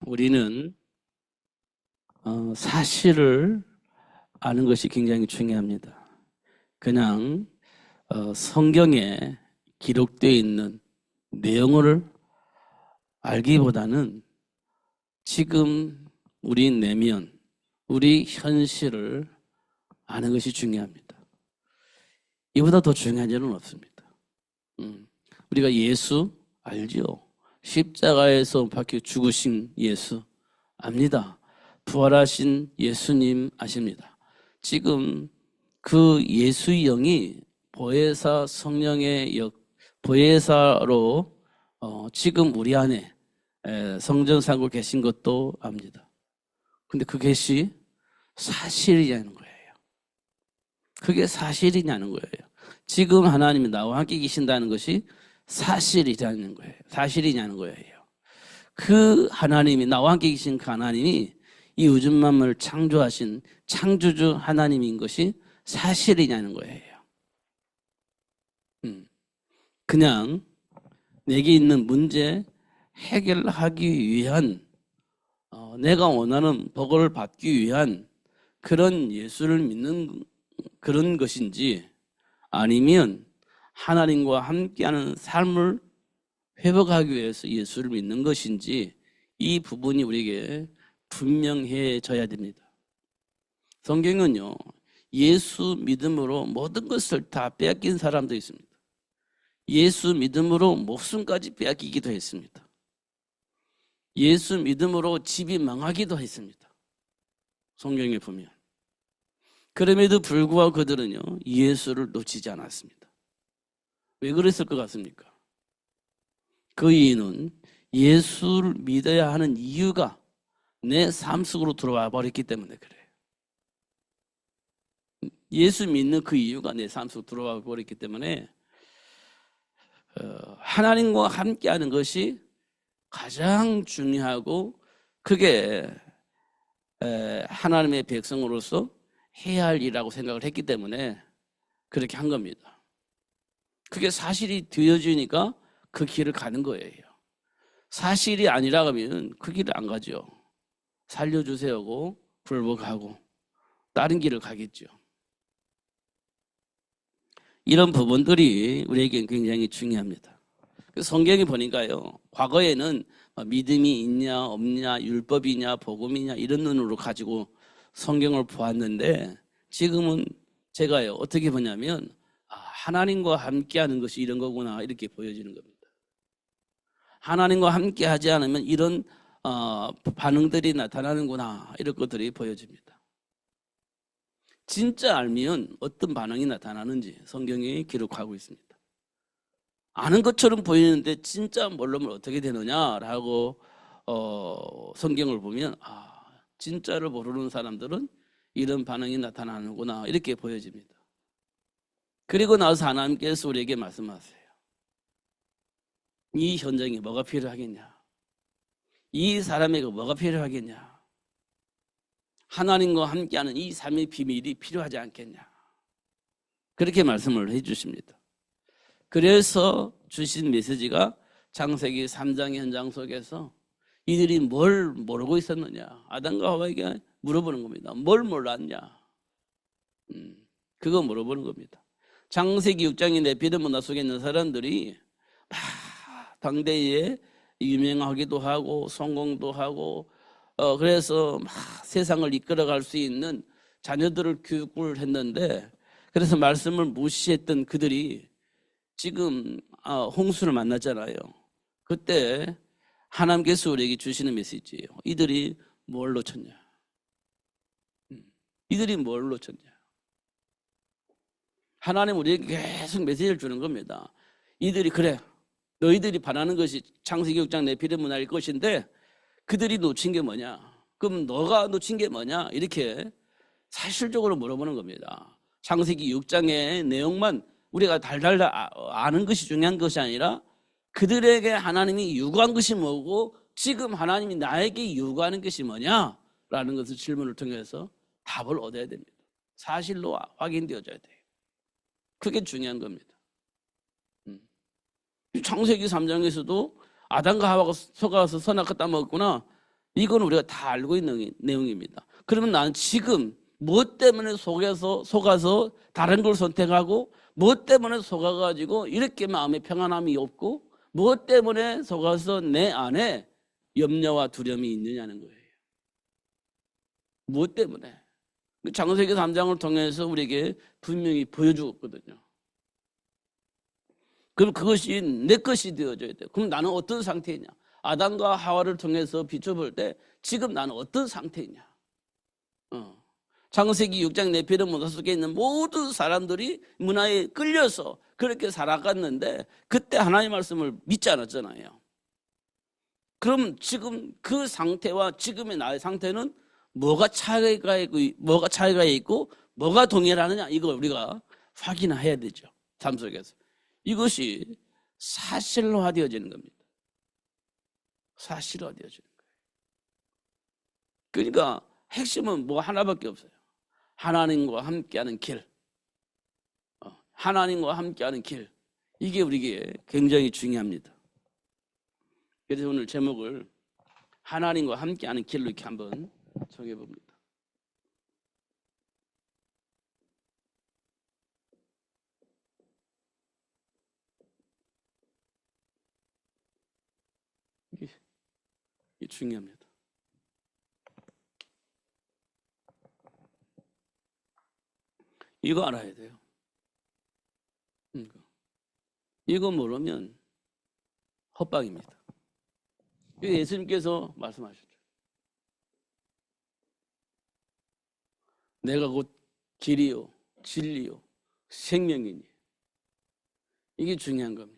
우리는 사실을 아는 것이 굉장히 중요합니다. 그냥 성경에 기록되어 있는 내용을 알기보다는 지금 우리 내면, 우리 현실을 아는 것이 중요합니다. 이보다 더 중요한 일은 없습니다. 우리가 예수 알죠? 십자가에서 박혀 죽으신 예수 압니다. 부활하신 예수님 아십니다. 지금 그 예수의 영이 보혜사 성령의 보혜사로 지금 우리 안에 성전 살고 계신 것도 압니다. 근데 그것이 사실이냐는 거예요. 그게 사실이냐는 거예요. 지금 하나님이 나와 함께 계신다는 것이 사실이냐는 거예요. 사실이냐는 거예요. 그 하나님이, 나와 함께 계신 그 하나님이 이 우주 만물을 창조하신 창조주 하나님인 것이 사실이냐는 거예요. 그냥 내게 있는 문제 해결하기 위한, 내가 원하는 복을 받기 위한 그런 예수를 믿는 그런 것인지, 아니면 하나님과 함께하는 삶을 회복하기 위해서 예수를 믿는 것인지, 이 부분이 우리에게 분명해져야 됩니다. 성경은요, 예수 믿음으로 모든 것을 다 빼앗긴 사람도 있습니다. 예수 믿음으로 목숨까지 빼앗기기도 했습니다. 예수 믿음으로 집이 망하기도 했습니다. 성경에 보면. 그럼에도 불구하고 그들은요, 예수를 놓치지 않았습니다. 왜 그랬을 것 같습니까? 그 이유는 예수를 믿어야 하는 이유가 내 삶 속으로 들어와 버렸기 때문에 그래요. 예수 믿는 그 이유가 내 삶 속으로 들어와 버렸기 때문에 하나님과 함께하는 것이 가장 중요하고, 그게 하나님의 백성으로서 해야 할 일이라고 생각을 했기 때문에 그렇게 한 겁니다. 그게 사실이 되어지니까 그 길을 가는 거예요. 사실이 아니라 하면 그 길을 안 가죠. 살려주세요고 불복하고 다른 길을 가겠죠. 이런 부분들이 우리에게 굉장히 중요합니다. 성경에 보니까요, 과거에는 믿음이 있냐 없냐, 율법이냐 복음이냐 이런 눈으로 가지고 성경을 보았는데, 지금은 제가요 어떻게 보냐면 하나님과 함께하는 것이 이런 거구나, 이렇게 보여지는 겁니다. 하나님과 함께하지 않으면 이런 반응들이 나타나는구나, 이런 것들이 보여집니다. 진짜 알면 어떤 반응이 나타나는지 성경이 기록하고 있습니다. 아는 것처럼 보이는데 진짜 모르면 어떻게 되느냐라고 성경을 보면 진짜를 모르는 사람들은 이런 반응이 나타나는구나, 이렇게 보여집니다. 그리고 나서 하나님께서 우리에게 말씀하세요. 이 현장에 뭐가 필요하겠냐? 이 사람에게 뭐가 필요하겠냐? 하나님과 함께하는 이 삶의 비밀이 필요하지 않겠냐? 그렇게 말씀을 해 주십니다. 그래서 주신 메시지가 창세기 3장의 현장 속에서 이들이 뭘 모르고 있었느냐, 아담과 하와에게 물어보는 겁니다. 뭘 몰랐냐? 그거 물어보는 겁니다. 창세기 6장의 네피lim 문화 속에 있는 사람들이 당대에 유명하기도 하고 성공도 하고 그래서 막 세상을 이끌어갈 수 있는 자녀들을 교육을 했는데, 그래서 말씀을 무시했던 그들이 지금 홍수를 만났잖아요. 그때 하나님께서 우리에게 주시는 메시지예요. 이들이 뭘 놓쳤냐? 이들이 뭘 놓쳤냐? 하나님 우리에게 계속 메시지를 주는 겁니다. 이들이 그래, 너희들이 바라는 것이 창세기 6장 네피lim 문화일 것인데 그들이 놓친 게 뭐냐? 그럼 너가 놓친 게 뭐냐? 이렇게 사실적으로 물어보는 겁니다. 창세기 6장의 내용만 우리가 달달 아는 것이 중요한 것이 아니라 그들에게 하나님이 요구한 것이 뭐고 지금 하나님이 나에게 요구하는 것이 뭐냐라는 것을 질문을 통해서 답을 얻어야 됩니다. 사실로 확인되어져야 돼요. 그게 중요한 겁니다. 창세기 3장에서도 아담과 하와가 속아서 선악과 따먹었구나, 이건 우리가 다 알고 있는 내용입니다. 그러면 나는 지금 무엇 때문에 속아서 다른 걸 선택하고 무엇 때문에 속아가지고 이렇게 마음의 평안함이 없고 무엇 때문에 속아서 내 안에 염려와 두려움이 있느냐는 거예요. 무엇 때문에? 창세기 3장을 통해서 우리에게 분명히 보여주었거든요. 그럼 그것이 내 것이 되어져야 돼요. 그럼 나는 어떤 상태이냐? 아담과 하와를 통해서 비춰볼 때 지금 나는 어떤 상태이냐? 창세기 6장 네피림 문화 속에 있는 모든 사람들이 문화에 끌려서 그렇게 살아갔는데 그때 하나님의 말씀을 믿지 않았잖아요. 그럼 지금 그 상태와 지금의 나의 상태는 뭐가 차이가 있고 뭐가 동일하느냐, 이걸 우리가 확인해야 되죠. 삶 속에서. 이것이 사실화되어지는 겁니다. 사실화되어지는 거예요. 그러니까 핵심은 뭐 하나밖에 없어요. 하나님과 함께하는 길. 하나님과 함께하는 길. 이게 우리에게 굉장히 중요합니다. 그래서 오늘 제목을 하나님과 함께하는 길로 이렇게 한번 정해봅니다. 이게 중요합니다. 이거 알아야 돼요. 이거 모르면 헛방입니다. 예수님께서 말씀하셨죠. 내가 곧 길이요 진리요 생명이니. 이게 중요한 겁니다.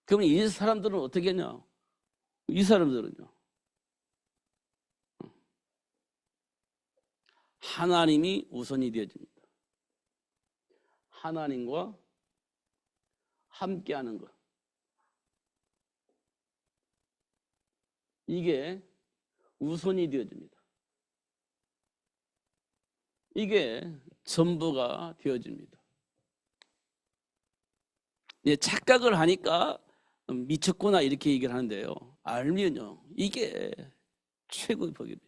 그러면 이 사람들은 어떻게 했냐? 이 사람들은요, 하나님이 우선이 되어집니다. 하나님과 함께하는 것, 이게 우선이 되어집니다. 이게 전부가 되어집니다. 착각을 하니까 미쳤구나 이렇게 얘기를 하는데요, 알면요 이게 최고의 복입니다.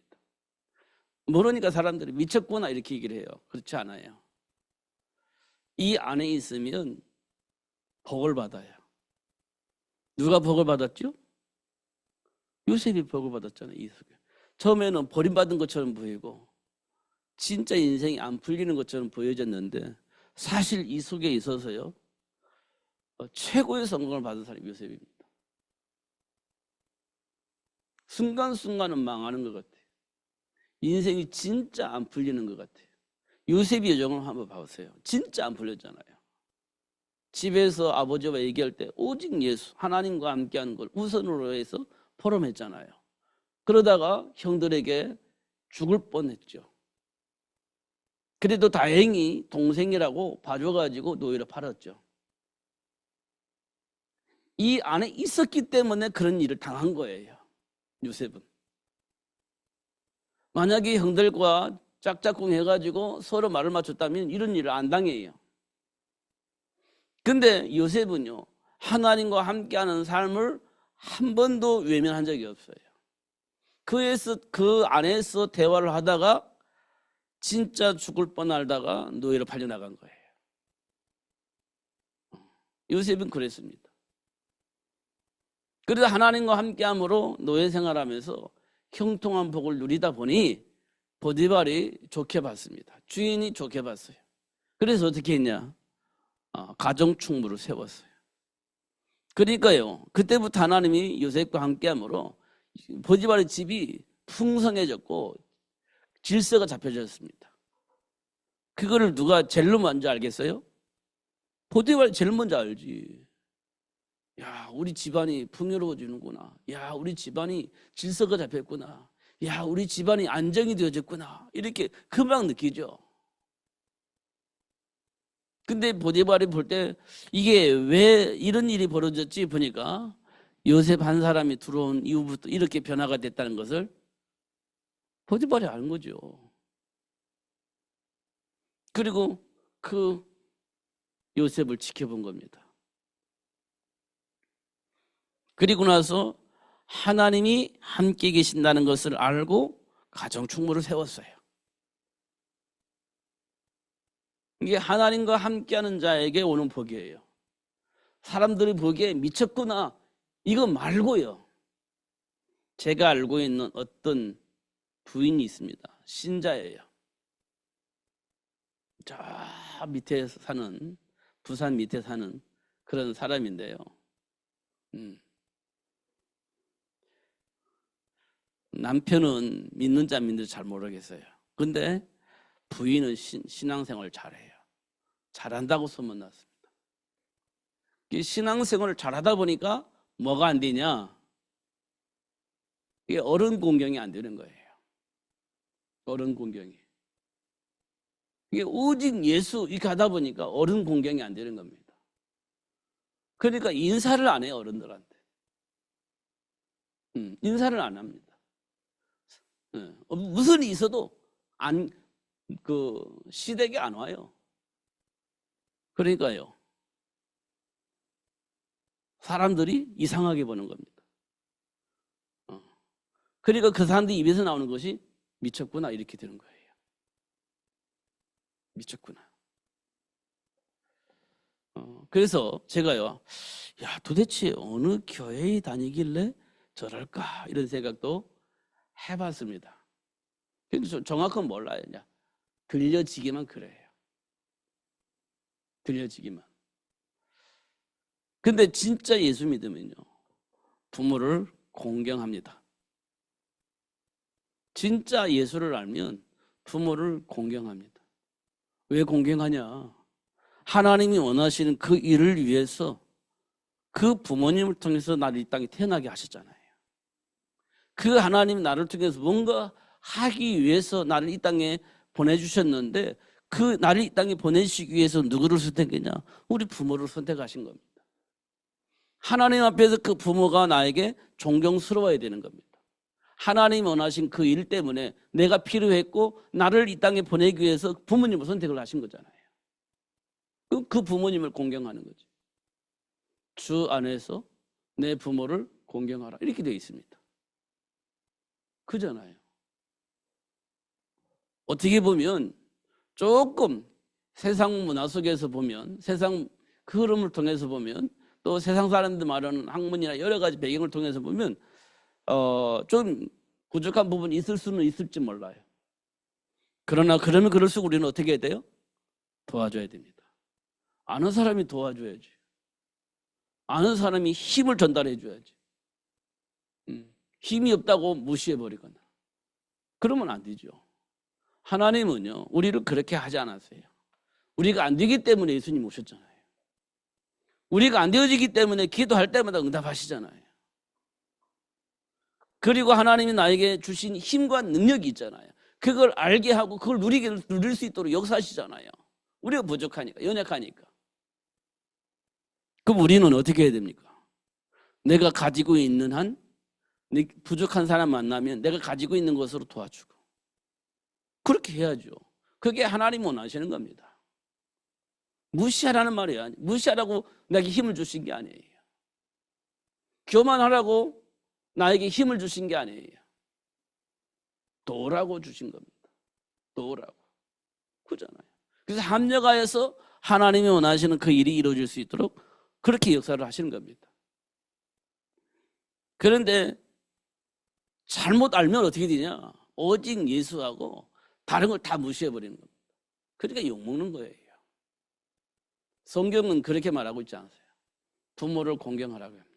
모르니까 사람들이 미쳤구나 이렇게 얘기를 해요. 그렇지 않아요. 이 안에 있으면 복을 받아요. 누가 복을 받았죠? 요셉이 복을 받았잖아요. 이 속에. 처음에는 버림받은 것처럼 보이고 진짜 인생이 안 풀리는 것처럼 보여졌는데 사실 이 속에 있어서요 최고의 성공을 받은 사람이 요셉입니다. 순간순간은 망하는 것 같아요. 인생이 진짜 안 풀리는 것 같아요. 요셉의 여정을 한번 봐보세요. 진짜 안 풀렸잖아요. 집에서 아버지와 얘기할 때 오직 예수, 하나님과 함께하는 걸 우선으로 해서 포럼했잖아요. 그러다가 형들에게 죽을 뻔했죠. 그래도 다행히 동생이라고 봐줘가지고 노예로 팔았죠. 이 안에 있었기 때문에 그런 일을 당한 거예요. 요셉은. 만약에 형들과 짝짝꿍 해가지고 서로 말을 맞췄다면 이런 일을 안 당해요. 근데 요셉은요, 하나님과 함께하는 삶을 한 번도 외면한 적이 없어요. 그 안에서 대화를 하다가 진짜 죽을 뻔 알다가 노예로 팔려나간 거예요. 요셉은 그랬습니다. 그래서 하나님과 함께함으로 노예 생활하면서 형통한 복을 누리다 보니 보디발이 좋게 봤습니다. 주인이 좋게 봤어요. 그래서 어떻게 했냐? 가정 충무를 세웠어요. 그러니까요, 그때부터 하나님이 요셉과 함께함으로 보디발의 집이 풍성해졌고 질서가 잡혀졌습니다. 그거를 누가 제일 먼저 알겠어요? 보디발이 제일 먼저 알지. 야, 우리 집안이 풍요로워지는구나. 야, 우리 집안이 질서가 잡혔구나. 야, 우리 집안이 안정이 되어졌구나. 이렇게 금방 느끼죠. 근데 보디발이 볼 때 이게 왜 이런 일이 벌어졌지 보니까 요셉 한 사람이 들어온 이후부터 이렇게 변화가 됐다는 것을 보디발이 아는 거죠. 그리고 그 요셉을 지켜본 겁니다. 그리고 나서 하나님이 함께 계신다는 것을 알고 가정 충무를 세웠어요. 이게 하나님과 함께하는 자에게 오는 복이에요. 사람들이 보기에 미쳤구나 이거 말고요. 제가 알고 있는 어떤 부인이 있습니다. 신자예요. 저 밑에 사는, 부산 밑에 사는 그런 사람인데요. 남편은 믿는지 안 믿는지 잘 모르겠어요. 근데 부인은 신앙생활을 잘해요. 잘한다고 소문났습니다. 이 신앙생활을 잘하다 보니까 뭐가 안 되냐? 이게 어른 공경이 안 되는 거예요. 어른 공경이. 이게 오직 예수 이렇게 하다 보니까 어른 공경이 안 되는 겁니다. 그러니까 인사를 안 해요, 어른들한테. 인사를 안 합니다. 무슨 일이 있어도 시댁에 안 와요. 그러니까요. 사람들이 이상하게 보는 겁니다. 그러니까 그 사람들 입에서 나오는 것이 미쳤구나 이렇게 되는 거예요. 미쳤구나. 그래서 제가요, 야 도대체 어느 교회에 다니길래 저럴까 이런 생각도 해봤습니다. 근데 정확한 몰라요. 그냥 들려지기만 그래요. 들려지기만. 근데 진짜 예수 믿으면요, 부모를 공경합니다. 진짜 예수를 알면 부모를 공경합니다. 왜 공경하냐? 하나님이 원하시는 그 일을 위해서 그 부모님을 통해서 나를 이 땅에 태어나게 하셨잖아요. 그 하나님 나를 통해서 뭔가 하기 위해서 나를 이 땅에 보내주셨는데 그 나를 이 땅에 보내시기 위해서 누구를 선택했냐? 우리 부모를 선택하신 겁니다. 하나님 앞에서 그 부모가 나에게 존경스러워야 되는 겁니다. 하나님이 원하신 그 일 때문에 내가 필요했고 나를 이 땅에 보내기 위해서 부모님을 선택을 하신 거잖아요. 그 부모님을 공경하는 거죠. 주 안에서 내 부모를 공경하라 이렇게 되어 있습니다. 그잖아요. 어떻게 보면 조금 세상 문화 속에서 보면, 세상 그 흐름을 통해서 보면, 또 세상 사람들 말하는 학문이나 여러 가지 배경을 통해서 보면 좀 부족한 부분이 있을 수는 있을지 몰라요. 그러면 그럴수록 우리는 어떻게 해야 돼요? 도와줘야 됩니다. 아는 사람이 도와줘야지. 아는 사람이 힘을 전달해 줘야지. 힘이 없다고 무시해버리거나 그러면 안 되죠. 하나님은요, 우리를 그렇게 하지 않았어요. 우리가 안 되기 때문에 예수님 오셨잖아요. 우리가 안 되어지기 때문에 기도할 때마다 응답하시잖아요. 그리고 하나님이 나에게 주신 힘과 능력이 있잖아요. 그걸 알게 하고 그걸 누릴 수 있도록 역사하시잖아요. 우리가 부족하니까, 연약하니까. 그럼 우리는 어떻게 해야 됩니까? 내가 가지고 있는 한 부족한 사람 만나면 내가 가지고 있는 것으로 도와주고 그렇게 해야죠. 그게 하나님 원하시는 겁니다. 무시하라는 말이 아니에요. 무시하라고 나에게 힘을 주신 게 아니에요. 교만하라고 나에게 힘을 주신 게 아니에요. 도라고 주신 겁니다. 도라고. 그잖아요. 그래서 합력하여서 하나님이 원하시는 그 일이 이루어질 수 있도록 그렇게 역사를 하시는 겁니다. 그런데 잘못 알면 어떻게 되냐? 오직 예수하고 다른 걸 다 무시해버리는 겁니다. 그러니까 욕먹는 거예요. 성경은 그렇게 말하고 있지 않으세요? 부모를 공경하라고 합니다.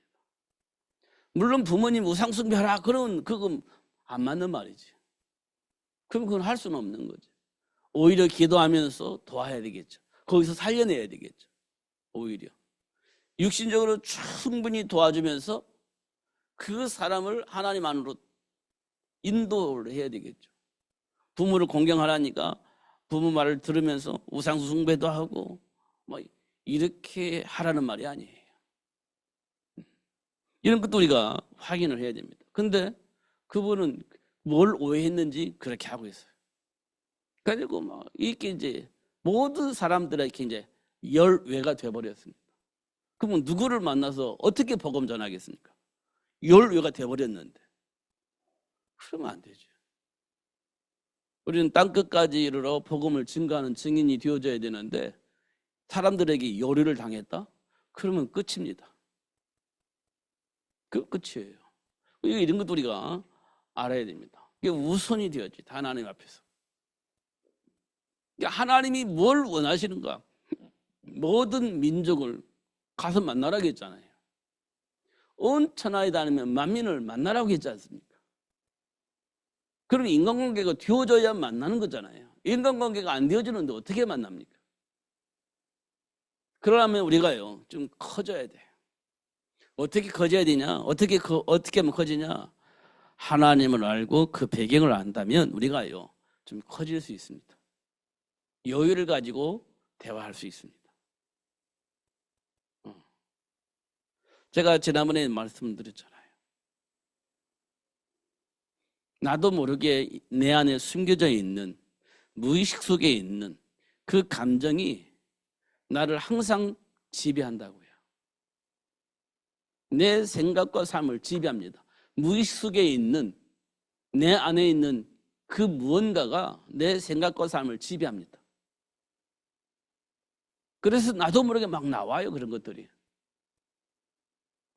물론 부모님 우상 숭배하라 그러면 그건 안 맞는 말이지. 그럼 그건 할 수는 없는 거지. 오히려 기도하면서 도와야 되겠죠. 거기서 살려내야 되겠죠. 오히려 육신적으로 충분히 도와주면서 그 사람을 하나님 안으로 인도를 해야 되겠죠. 부모를 공경하라니까 부모 말을 들으면서 우상 숭배도 하고 뭐 이렇게 하라는 말이 아니에요. 이런 것도 우리가 확인을 해야 됩니다. 근데 그분은 뭘 오해했는지 그렇게 하고 있어요. 그리고 막 이렇게 이제 모든 사람들에게 이제 열외가 돼버렸습니다. 그러면 누구를 만나서 어떻게 복음 전하겠습니까? 열외가 돼버렸는데 그러면 안 되죠. 우리는 땅끝까지 이르러 복음을 증거하는 증인이 되어져야 되는데 사람들에게 요리를 당했다? 그러면 끝입니다. 그 끝이에요. 이런 것도 우리가 알아야 됩니다. 이게 우선이 되었지, 하나님 앞에서. 하나님이 뭘 원하시는가? 모든 민족을 가서 만나라고 했잖아요. 온 천하에 다니면 만민을 만나라고 했지 않습니까? 그럼 인간관계가 되어져야 만나는 거잖아요. 인간관계가 안 되어지는데 어떻게 만납니까? 그러려면 우리가요, 좀 커져야 돼요. 어떻게 커져야 되냐? 어떻게 하면 커지냐? 하나님을 알고 그 배경을 안다면 우리가요, 좀 커질 수 있습니다. 여유를 가지고 대화할 수 있습니다. 제가 지난번에 말씀드렸잖아요. 나도 모르게 내 안에 숨겨져 있는 무의식 속에 있는 그 감정이 나를 항상 지배한다고요. 내 생각과 삶을 지배합니다. 무의식 속에 있는 내 안에 있는 그 무언가가 내 생각과 삶을 지배합니다. 그래서 나도 모르게 막 나와요, 그런 것들이.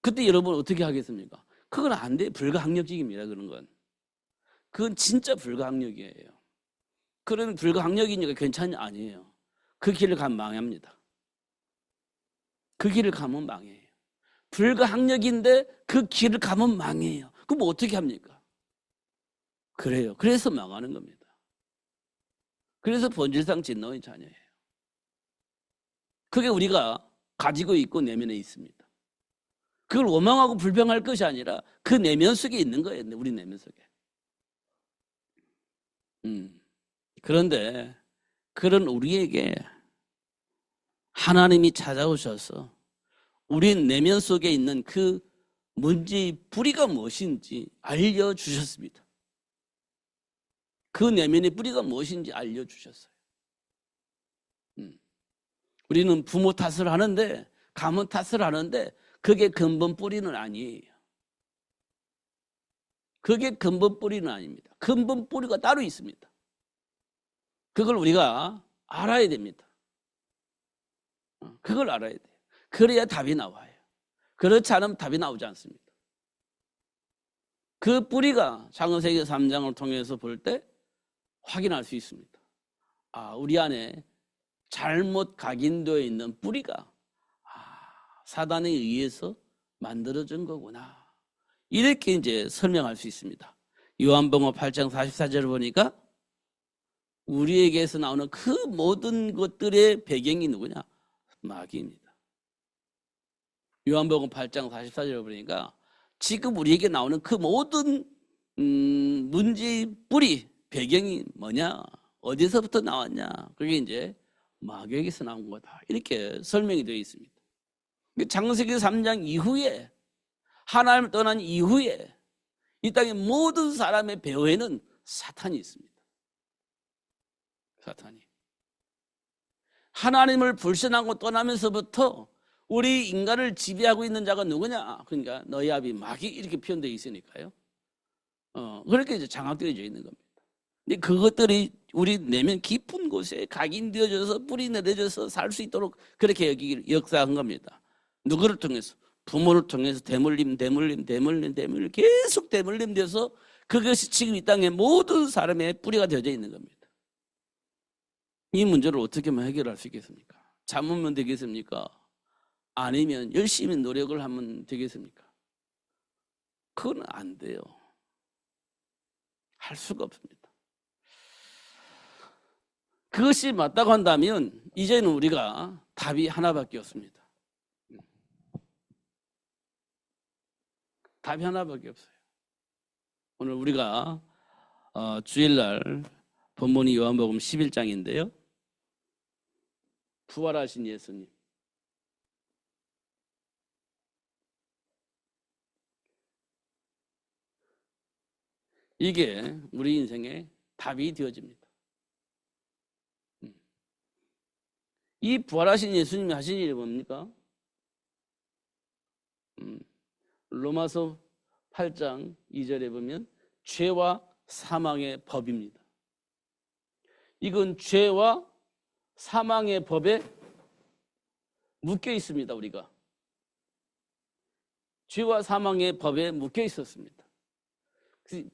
그때 여러분 어떻게 하겠습니까? 그건 안 돼. 불가항력적입니다, 그런 건. 그건 진짜 불가항력이에요. 그런 불가항력이니까 괜찮이 아니에요. 그 길을 가면 망합니다. 그 길을 가면 망해요. 불가항력인데 그 길을 가면 망해요. 그럼 뭐 어떻게 합니까? 그래요. 그래서 망하는 겁니다. 그래서 본질상 진노의 자녀예요. 그게 우리가 가지고 있고 내면에 있습니다. 그걸 원망하고 불평할 것이 아니라 그 내면 속에 있는 거예요. 우리 내면 속에. 그런데 그런 우리에게 하나님이 찾아오셔서 우리 내면 속에 있는 그 문제의 뿌리가 무엇인지 알려주셨습니다. 그 내면의 뿌리가 무엇인지 알려주셨어요. 우리는 부모 탓을 하는데, 가문 탓을 하는데 그게 근본 뿌리는 아니에요. 그게 근본 뿌리는 아닙니다. 근본 뿌리가 따로 있습니다. 그걸 우리가 알아야 됩니다. 그걸 알아야 돼요. 그래야 답이 나와요. 그렇지 않으면 답이 나오지 않습니다. 그 뿌리가 창세기 3장을 통해서 볼 때 확인할 수 있습니다. 아, 우리 안에 잘못 각인되어 있는 뿌리가 사단에 의해서 만들어진 거구나. 이렇게 이제 설명할 수 있습니다. 요한복음 8장 44절을 보니까 우리에게서 나오는 그 모든 것들의 배경이 누구냐? 마귀입니다. 요한복음 8장 44절을 보니까 지금 우리에게 나오는 그 모든 문제의 뿌리, 배경이 뭐냐? 어디서부터 나왔냐? 그게 이제 마귀에게서 나온 거다. 이렇게 설명이 되어 있습니다. 창세기 3장 이후에 하나님을 떠난 이후에 이 땅의 모든 사람의 배후에는 사탄이 있습니다. 사탄이. 하나님을 불신하고 떠나면서부터 우리 인간을 지배하고 있는 자가 누구냐? 그러니까 너희 아비 마귀 이렇게 표현되어 있으니까요. 그렇게 이제 장악되어져 있는 겁니다. 근데 그것들이 우리 내면 깊은 곳에 각인되어져서 뿌리 내려져서 살 수 있도록 그렇게 역사한 겁니다. 누구를 통해서? 부모를 통해서 대물림 계속 대물림 돼서 그것이 지금 이 땅의 모든 사람의 뿌리가 되어져 있는 겁니다. 이 문제를 어떻게 하면 해결할 수 있겠습니까? 참으면 되겠습니까? 아니면 열심히 노력을 하면 되겠습니까? 그건 안 돼요. 할 수가 없습니다. 그것이 맞다고 한다면 이제는 우리가 답이 하나밖에 없습니다. 답이 하나밖에 없어요. 오늘 우리가 주일날 본문이 요한복음 11장인데요. 부활하신 예수님. 이게 우리 인생의 답이 되어집니다. 이 부활하신 예수님이 하신 일이 뭡니까? 로마서 8장 2절에 보면 죄와 사망의 법입니다. 이건 죄와 사망의 법에 묶여 있습니다. 우리가 죄와 사망의 법에 묶여 있었습니다.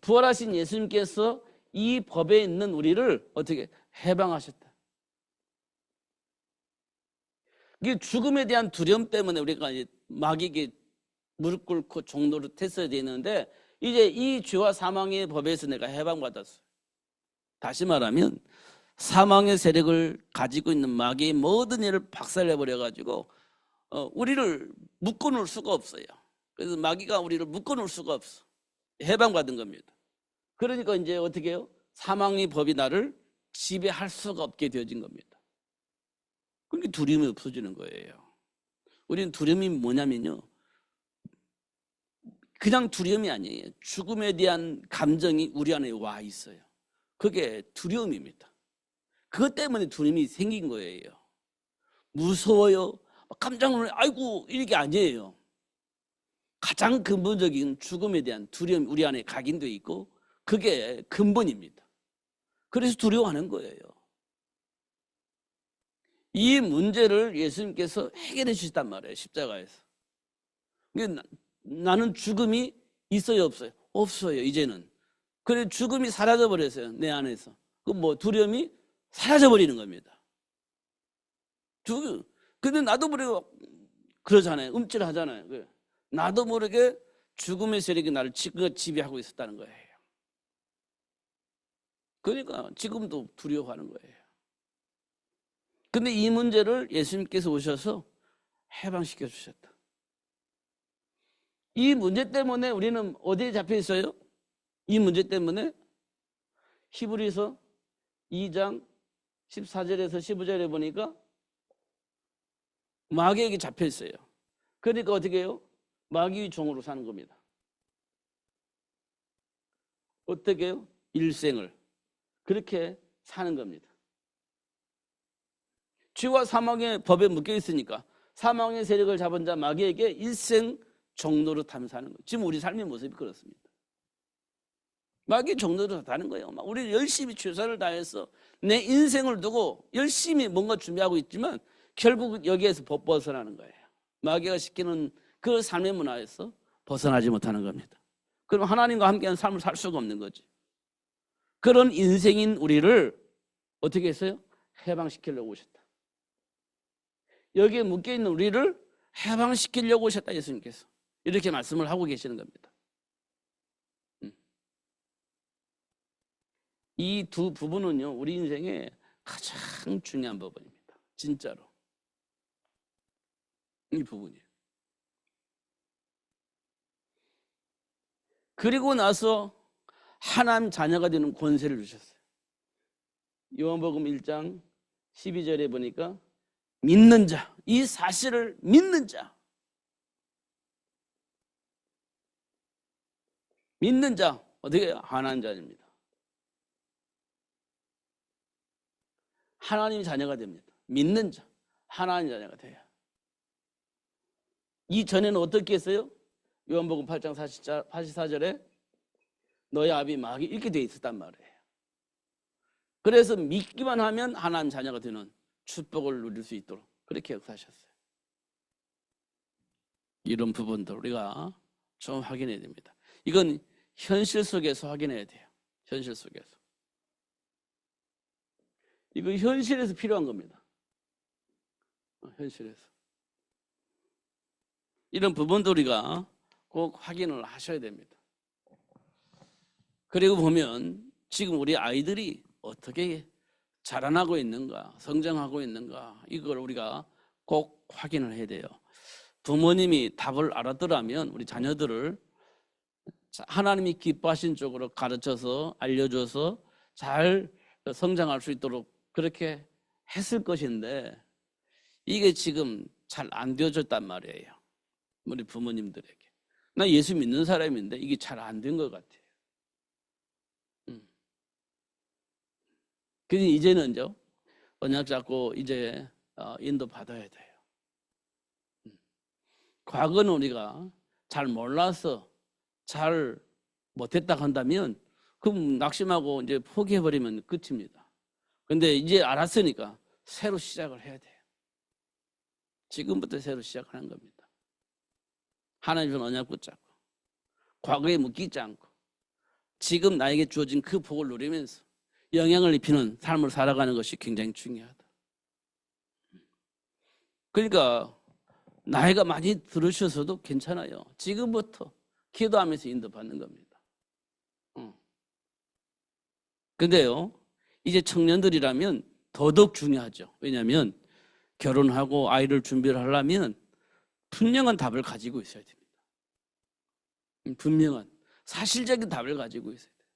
부활하신 예수님께서 이 법에 있는 우리를 어떻게 해방하셨다. 이게 죽음에 대한 두려움 때문에 우리가 이제 마귀에게 무릎 꿇고 종로를 했어야 되는데 이제 이 죄와 사망의 법에서 내가 해방받았어요. 다시 말하면 사망의 세력을 가지고 있는 마귀의 모든 일을 박살내버려가지고 우리를 묶어놓을 수가 없어요. 그래서 마귀가 우리를 묶어놓을 수가 없어. 해방받은 겁니다. 그러니까 이제 어떻게 해요? 사망의 법이 나를 지배할 수가 없게 되어진 겁니다. 그러니까 두려움이 없어지는 거예요. 우리는 두려움이 뭐냐면요, 그냥 두려움이 아니에요. 죽음에 대한 감정이 우리 안에 와 있어요. 그게 두려움입니다. 그것 때문에 두려움이 생긴 거예요. 무서워요, 깜짝 놀라요, 아이고, 이게 아니에요. 가장 근본적인 죽음에 대한 두려움이 우리 안에 각인되어 있고 그게 근본입니다. 그래서 두려워하는 거예요. 이 문제를 예수님께서 해결해 주셨단 말이에요. 십자가에서. 나는 죽음이 있어요, 없어요? 없어요, 이제는. 그래 죽음이 사라져 버렸어요, 내 안에서. 그 뭐 두려움이 사라져 버리는 겁니다. 근데 나도 모르게 그러잖아요. 움찔하잖아요. 나도 모르게 죽음의 세력이 나를 지배하고 있었다는 거예요. 그러니까 지금도 두려워하는 거예요. 근데 이 문제를 예수님께서 오셔서 해방시켜 주셨다. 이 문제 때문에 우리는 어디에 잡혀 있어요? 이 문제 때문에 히브리서 2장 14절에서 15절에 보니까 마귀에게 잡혀 있어요. 그러니까 어떻게 해요? 마귀의 종으로 사는 겁니다. 어떻게 해요? 일생을 그렇게 사는 겁니다. 죄와 사망의 법에 묶여 있으니까 사망의 세력을 잡은 자 마귀에게 일생 종로로 탐사하는 거예요. 지금 우리 삶의 모습이 그렇습니다. 마귀 종로로 사는 거예요. 우리 열심히 최선을 다해서 내 인생을 두고 열심히 뭔가 준비하고 있지만 결국 여기에서 벗어나는 거예요. 마귀가 시키는 그 삶의 문화에서 벗어나지 못하는 겁니다. 그럼 하나님과 함께하는 삶을 살 수가 없는 거지. 그런 인생인 우리를 어떻게 했어요? 해방시키려고 오셨다. 여기에 묶여있는 우리를 해방시키려고 오셨다, 예수님께서. 이렇게 말씀을 하고 계시는 겁니다. 이 두 부분은요, 우리 인생의 가장 중요한 부분입니다. 진짜로. 이 부분이에요. 그리고 나서 하나님 자녀가 되는 권세를 주셨어요. 요한복음 1장 12절에 보니까 믿는 자, 이 사실을 믿는 자, 믿는 자 어떻게 해요? 하나님 자녀입니다. 하나님 자녀가 됩니다. 믿는 자, 하나님 자녀가 돼요. 이전에는 어떻게 했어요? 요한복음 8장 44절에 너희 아비 마귀 이렇게 돼 있었단 말이에요. 그래서 믿기만 하면 하나님 자녀가 되는 축복을 누릴 수 있도록 그렇게 역사하셨어요. 이런 부분들 우리가 좀 확인해야 됩니다. 이건 현실 속에서 확인해야 돼요. 현실 속에서. 이거 현실에서 필요한 겁니다. 현실에서. 이런 부분도 우리가 꼭 확인을 하셔야 됩니다. 그리고 보면 지금 우리 아이들이 어떻게 자라나고 있는가, 성장하고 있는가, 이걸 우리가 꼭 확인을 해야 돼요. 부모님이 답을 알았더라면 우리 자녀들을 하나님이 기뻐하신 쪽으로 가르쳐서 알려줘서 잘 성장할 수 있도록 그렇게 했을 것인데 이게 지금 잘 안 되어졌단 말이에요. 우리 부모님들에게. 나 예수 믿는 사람인데 이게 잘 안 된 것 같아요. 그래서 이제는요, 언약 잡고 이제 인도 받아야 돼요. 과거는 우리가 잘 몰라서 잘 못했다 한다면 그럼 낙심하고 이제 포기해버리면 끝입니다. 근데 이제 알았으니까 새로 시작을 해야 돼요. 지금부터 새로 시작하는 겁니다. 하나님 준 언약 붙잡고 과거에 묶이지 않고 지금 나에게 주어진 그 복을 누리면서 영향을 입히는 삶을 살아가는 것이 굉장히 중요하다. 그러니까 나이가 많이 들으셔서도 괜찮아요. 지금부터 기도하면서 인도받는 겁니다. 근데요, 이제 청년들이라면 더더욱 중요하죠. 왜냐하면 결혼하고 아이를 준비를 하려면 분명한 답을 가지고 있어야 됩니다. 분명한 사실적인 답을 가지고 있어야 돼요.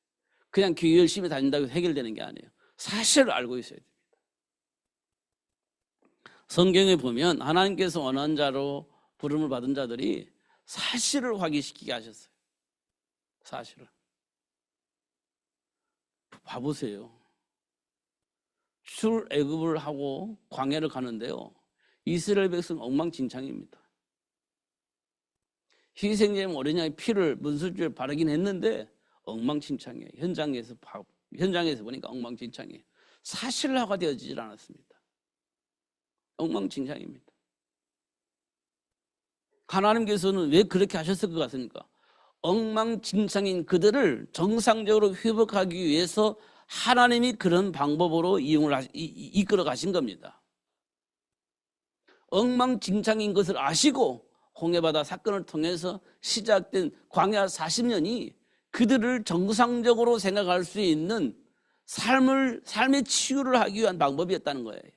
그냥 교회 열심히 다닌다고 해결되는 게 아니에요. 사실을 알고 있어야 됩니다. 성경에 보면 하나님께서 원한 자로 부름을 받은 자들이 사실을 확인시키게 하셨어요. 사실을. 봐보세요. 출애굽을 하고 광야를 가는데요. 이스라엘 백성 엉망진창입니다. 희생제물 어린 양의 피를 문설주에 바르긴 했는데 엉망진창이에요. 현장에서 보니까 엉망진창이에요. 사실화가 되어지질 않았습니다. 엉망진창입니다. 하나님께서는 왜 그렇게 하셨을 것 같습니까? 엉망진창인 그들을 정상적으로 회복하기 위해서 하나님이 그런 방법으로 이끌어 가신 겁니다. 엉망진창인 것을 아시고 홍해바다 사건을 통해서 시작된 광야 40년이 그들을 정상적으로 생각할 수 있는 삶의 치유를 하기 위한 방법이었다는 거예요.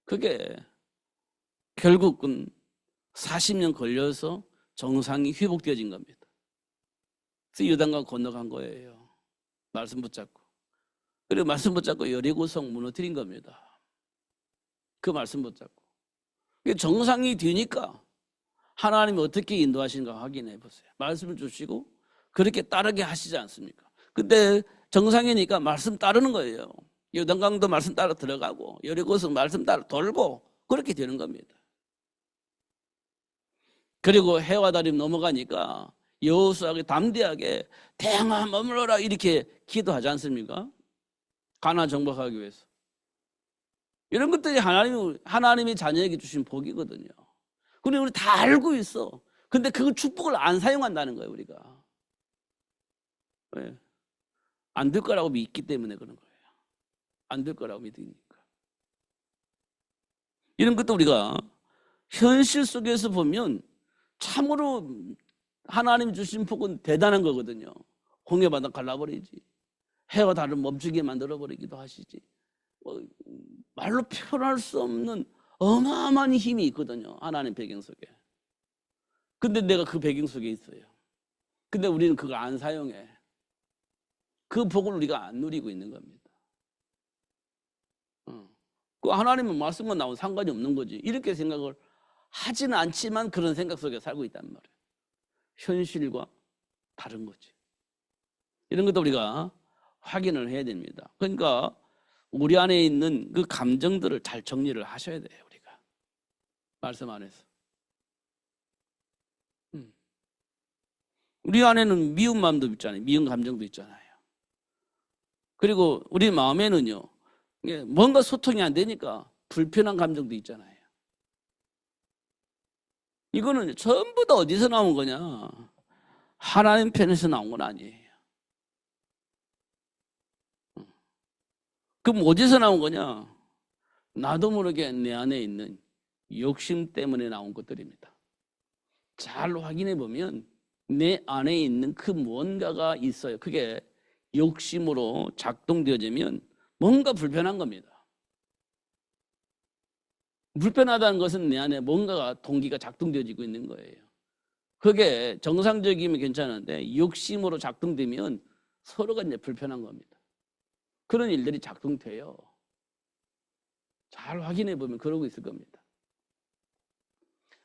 그게 결국은 40년 걸려서 정상이 회복되어진 겁니다. 그래서 요단강 건너간 거예요. 말씀 붙잡고. 그리고 말씀 붙잡고 여리고성 무너뜨린 겁니다. 그 말씀 붙잡고. 정상이 되니까 하나님이 어떻게 인도하시는가 확인해 보세요. 말씀을 주시고 그렇게 따르게 하시지 않습니까? 근데 정상이니까 말씀 따르는 거예요. 요단강도 말씀 따라 들어가고 여리고성 말씀 따라 돌고 그렇게 되는 겁니다. 그리고 해와 달이 넘어가니까 여호수아가 담대하게 대항아 머물러라 이렇게 기도하지 않습니까? 가나안 정복하기 위해서. 이런 것들이 하나님이 자녀에게 주신 복이거든요. 근데 우리 다 알고 있어. 근데 그 축복을 안 사용한다는 거예요, 우리가. 왜? 안 될 거라고 믿기 때문에 그런 거예요. 안 될 거라고 믿으니까. 이런 것도 우리가 현실 속에서 보면 참으로 하나님이 주신 복은 대단한 거거든요. 홍해바다 갈라버리지. 해와 달을 멈추게 만들어버리기도 하시지. 말로 표현할 수 없는 어마어마한 힘이 있거든요. 하나님 배경 속에. 근데 내가 그 배경 속에 있어요. 근데 우리는 그걸 안 사용해. 그 복을 우리가 안 누리고 있는 겁니다. 그 하나님은 말씀만 나오면 상관이 없는 거지. 이렇게 생각을 하지는 않지만 그런 생각 속에 살고 있단 말이에요. 현실과 다른 거지. 이런 것도 우리가 확인을 해야 됩니다. 그러니까 우리 안에 있는 그 감정들을 잘 정리를 하셔야 돼요, 우리가. 말씀 안에서. 우리 안에는 미운 마음도 있잖아요. 미운 감정도 있잖아요. 그리고 우리 마음에는요, 뭔가 소통이 안 되니까 불편한 감정도 있잖아요. 이거는 전부 다 어디서 나온 거냐? 하나님 편에서 나온 건 아니에요. 그럼 어디서 나온 거냐? 나도 모르게 내 안에 있는 욕심 때문에 나온 것들입니다. 잘 확인해 보면 내 안에 있는 그 무언가가 있어요. 그게 욕심으로 작동되어지면 뭔가 불편한 겁니다. 불편하다는 것은 내 안에 뭔가가 동기가 작동되어지고 있는 거예요. 그게 정상적이면 괜찮은데 욕심으로 작동되면 서로가 이제 불편한 겁니다. 그런 일들이 작동돼요. 잘 확인해 보면 그러고 있을 겁니다.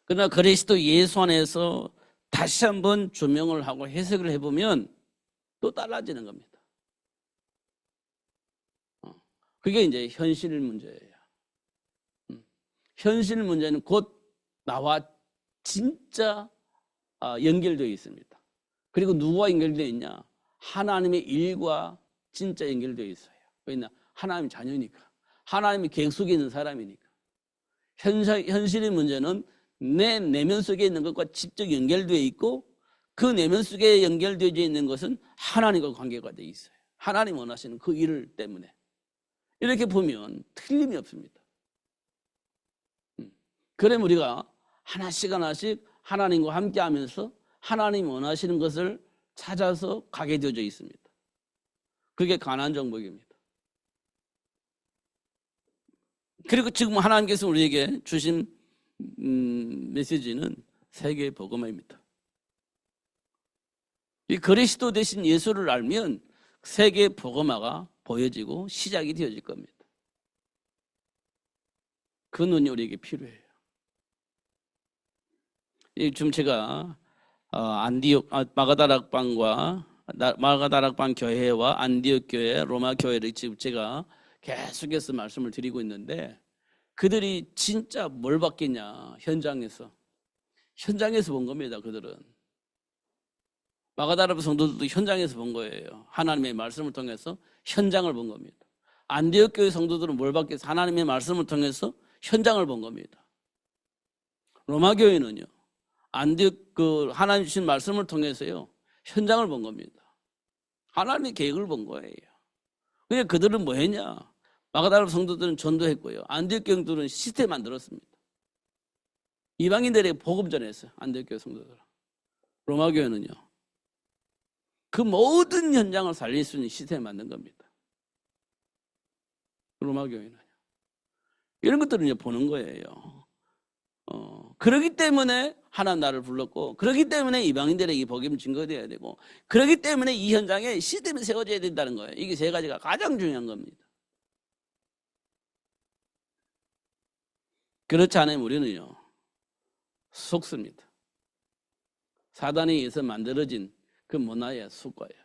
그러나 그리스도 예수 안에서 다시 한번 조명을 하고 해석을 해보면 또 달라지는 겁니다. 그게 이제 현실 문제예요. 현실 문제는 곧 나와 진짜 연결되어 있습니다. 그리고 누구와 연결되어 있냐? 하나님의 일과 진짜 연결되어 있어요. 왜냐? 하나님 자녀니까. 하나님의 계획 속에 있는 사람이니까. 현실의 문제는 내 내면 속에 있는 것과 직접 연결되어 있고 그 내면 속에 연결되어 있는 것은 하나님과 관계가 되어 있어요. 하나님 원하시는 그 일 때문에. 이렇게 보면 틀림이 없습니다. 그럼 우리가 하나씩 하나씩 하나님과 함께 하면서 하나님 원하시는 것을 찾아서 가게 되어져 있습니다. 그게 가나안 정복입니다. 그리고 지금 하나님께서 우리에게 주신 메시지는 세계 복음화입니다. 이 그리스도 대신 예수를 알면 세계 복음화가 보여지고 시작이 되어질 겁니다. 그 눈이 우리에게 필요해요. 지금 제가 안디옥 마가다락방 교회와 안디옥 교회, 로마 교회를 지금 제가 계속해서 말씀을 드리고 있는데 그들이 진짜 뭘 받겠냐? 현장에서 본 겁니다. 그들은 마가다락 성도들도 현장에서 본 거예요. 하나님의 말씀을 통해서 현장을 본 겁니다. 안디옥 교회 성도들은 뭘 받겠어요? 하나님의 말씀을 통해서 현장을 본 겁니다. 로마 교회는요. 안디옥 하나님 주신 말씀을 통해서요. 현장을 본 겁니다. 하나님의 계획을 본 거예요. 그러니까 그들은 뭐 했냐? 마가다락 성도들은 전도했고요. 안디옥 교회들은 시스템 만들었습니다. 이방인들에게 복음 전했어요. 안디옥 교회 성도들은. 로마 교회는요. 그 모든 현장을 살릴 수 있는 시스템을 만든 겁니다. 로마 교회는요. 이런 것들을 보는 거예요. 그렇기 때문에 하나님 나를 불렀고 그렇기 때문에 이방인들에게 복음이 증거되어야 되고 그렇기 때문에 이 현장에 시스템이 세워져야 된다는 거예요. 이게 세 가지가 가장 중요한 겁니다. 그렇지 않으면 우리는요. 속습니다. 사단에 의해서 만들어진 그 문화의 속과예요.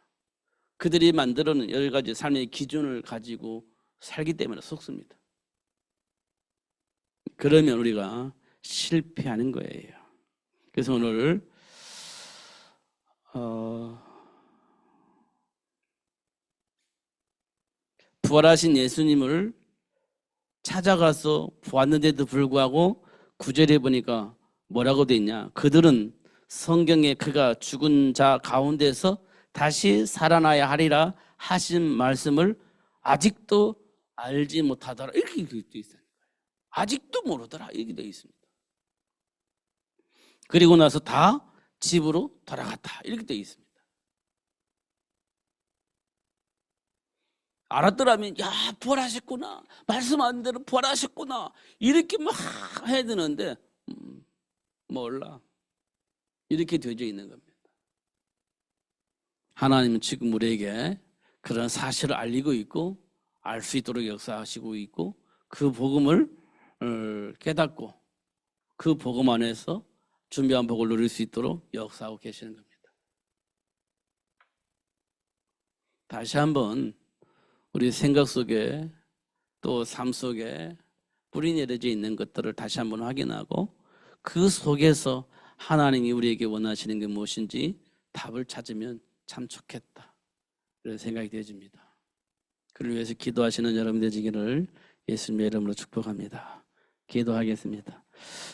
그들이 만들어낸 여러 가지 삶의 기준을 가지고 살기 때문에 속습니다. 그러면 우리가 실패하는 거예요. 그래서 오늘 부활하신 예수님을 찾아가서 보았는데도 불구하고 9절에 보니까 뭐라고 돼 있냐? 그들은 성경에 그가 죽은 자 가운데서 다시 살아나야 하리라 하신 말씀을 아직도 알지 못하더라. 이렇게 돼 있어요. 아직도 모르더라. 이렇게 돼 있습니다. 그리고 나서 다 집으로 돌아갔다. 이렇게 돼 있습니다. 알았더라면 야 부활하셨구나. 말씀한 대로 부활하셨구나. 이렇게 막 해야 되는데 몰라. 이렇게 되어져 있는 겁니다. 하나님은 지금 우리에게 그런 사실을 알리고 있고 알 수 있도록 역사하시고 있고 그 복음을 깨닫고 그 복음 안에서 준비한 복을 누릴 수 있도록 역사하고 계시는 겁니다. 다시 한번 우리 생각 속에 또 삶 속에 뿌리 내려져 있는 것들을 다시 한번 확인하고 그 속에서 하나님이 우리에게 원하시는 게 무엇인지 답을 찾으면 참 좋겠다. 그런 생각이 되어집니다. 그를 위해서 기도하시는 여러분 되시기를 예수님의 이름으로 축복합니다. 기도하겠습니다.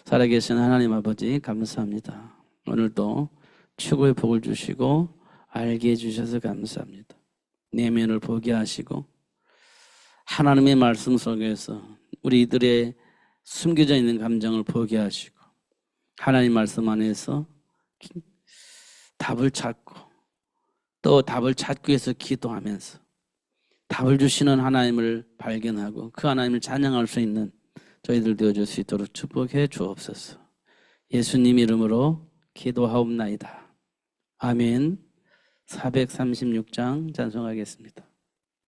살아계신 하나님 아버지 감사합니다. 오늘도 최고의 복을 주시고 알게 해주셔서 감사합니다. 내면을 보게 하시고 하나님의 말씀 속에서 우리들의 숨겨져 있는 감정을 보게 하시고 하나님 말씀 안에서 답을 찾고 또 답을 찾기 위해서 기도하면서 답을 주시는 하나님을 발견하고 그 하나님을 찬양할 수 있는 저희들 되어줄 수 있도록 축복해 주옵소서. 예수님 이름으로 기도하옵나이다. 아멘. 436장 찬송하겠습니다.